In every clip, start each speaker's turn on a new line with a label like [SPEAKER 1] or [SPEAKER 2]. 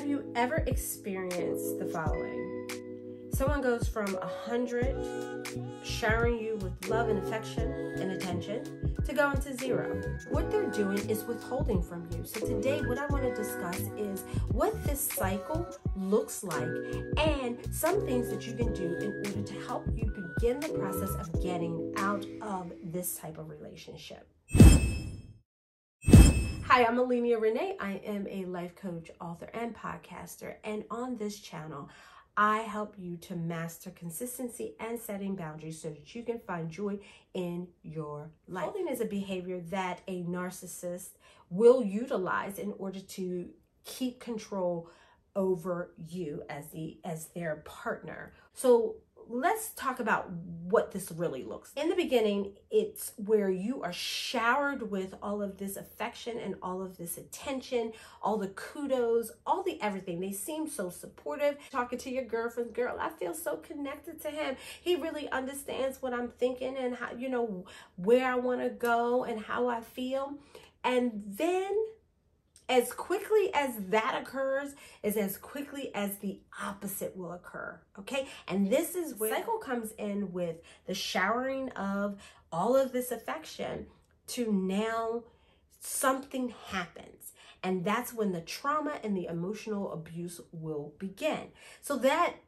[SPEAKER 1] Have you ever experienced the following? Someone goes from 100 showering you with love and affection and attention to going to 0. What they're doing is withholding from you. So today what I want to discuss is what this cycle looks like and some things that you can do in order to help you begin the process of getting out of this type of relationship. Hi, I'm Allenia Renee. I am a life coach, author, and podcaster. And on this channel, I help you to master consistency and setting boundaries so that you can find joy in your life. Withholding is a behavior that a narcissist will utilize in order to keep control over you as their partner. So let's talk about what this really looks like. In the beginning, it's where you are showered with all of this affection and all of this attention, all the kudos, all the everything. They seem so supportive. Talking to your girlfriend, girl, I feel so connected to him. He really understands what I'm thinking and how, where I want to go and how I feel. And then as quickly as that occurs is as quickly as the opposite will occur, okay? And this is where the cycle comes in with the showering of all of this affection to now something happens. And that's when the trauma and the emotional abuse will begin. So that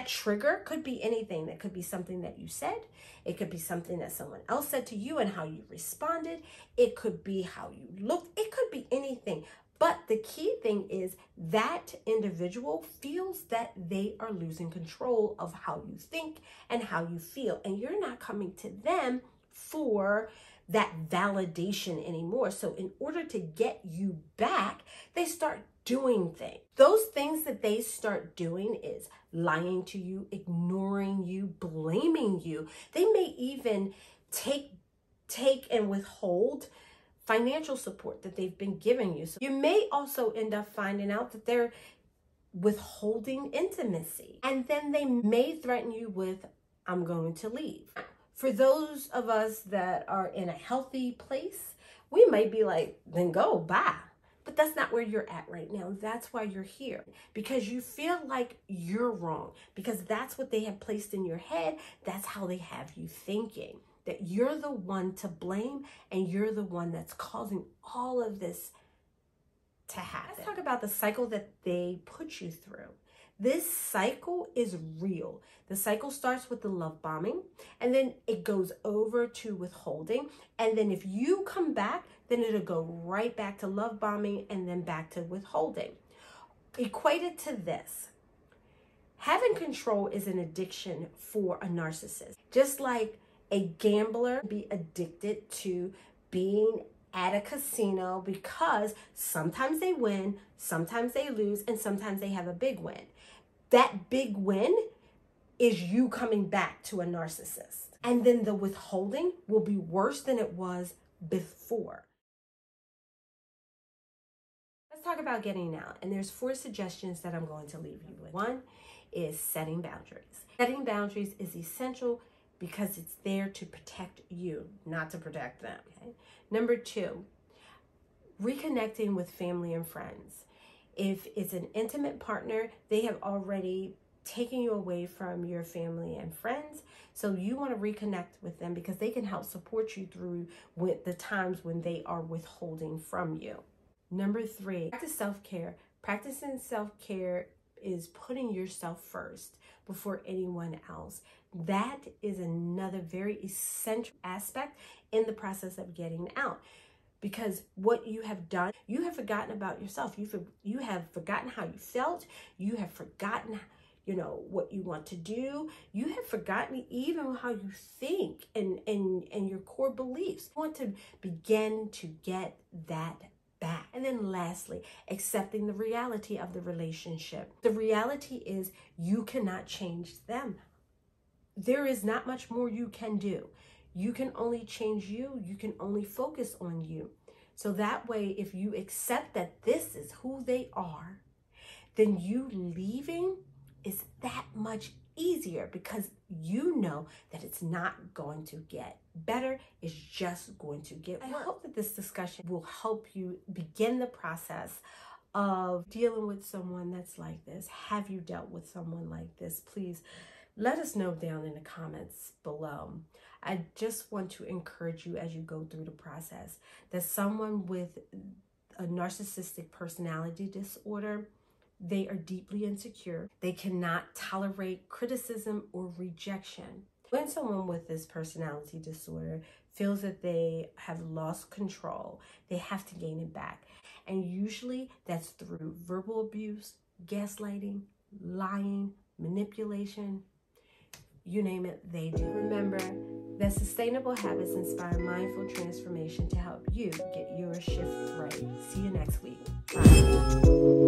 [SPEAKER 1] trigger could be anything. That could be something that you said. It could be something that someone else said to you and how you responded. It could be how you looked. It could be anything. But the key thing is that individual feels that they are losing control of how you think and how you feel. And you're not coming to them for that validation anymore. So in order to get you back, they start doing things. Those things that they start doing is lying to you, ignoring you, blaming you. They may even take and withhold financial support that they've been giving you. So you may also end up finding out that they're withholding intimacy. And then they may threaten you with, I'm going to leave. For those of us that are in a healthy place, we might be like, then go, bye. But that's not where you're at right now. That's why you're here. Because you feel like you're wrong. Because that's what they have placed in your head. That's how they have you thinking. That you're the one to blame and you're the one that's causing all of this to happen. Let's talk about the cycle that they put you through. This cycle is real. The cycle starts with the love bombing, and then it goes over to withholding. And then if you come back, then it'll go right back to love bombing and then back to withholding. Equated to this, having control is an addiction for a narcissist. Just like a gambler be addicted to being at a casino because sometimes they win, sometimes they lose, and sometimes they have a big win. That big win is you coming back to a narcissist. And then the withholding will be worse than it was before. Let's talk about getting out. And there's 4 suggestions that I'm going to leave you with. One is setting boundaries. Setting boundaries is essential because it's there to protect you, not to protect them. Okay? Number 2, reconnecting with family and friends. If it's an intimate partner, they have already taken you away from your family and friends. So you want to reconnect with them because they can help support you through the times when they are withholding from you. Number 3, practice self-care. Practicing self-care is putting yourself first before anyone else. That is another very essential aspect in the process of getting out. Because what you have done, you have forgotten about yourself. You have forgotten how you felt. You have forgotten, what you want to do. You have forgotten even how you think and your core beliefs. You want to begin to get that back. And then lastly, accepting the reality of the relationship. The reality is you cannot change them. There is not much more you can do. You can only change you. You can only focus on you. So that way, if you accept that this is who they are, then you leaving is that much easier because you know that it's not going to get better. It's just going to get worse. I hope that this discussion will help you begin the process of dealing with someone that's like this? Have you dealt with someone like this? Please let us know down in the comments below. I just want to encourage you as you go through the process that someone with a narcissistic personality disorder, they are deeply insecure. They cannot tolerate criticism or rejection. When someone with this personality disorder feels that they have lost control, they have to gain it back. And usually that's through verbal abuse, gaslighting, lying, manipulation, you name it, they do. Remember that sustainable habits inspire mindful transformation to help you get your shift right. See you next week. Bye.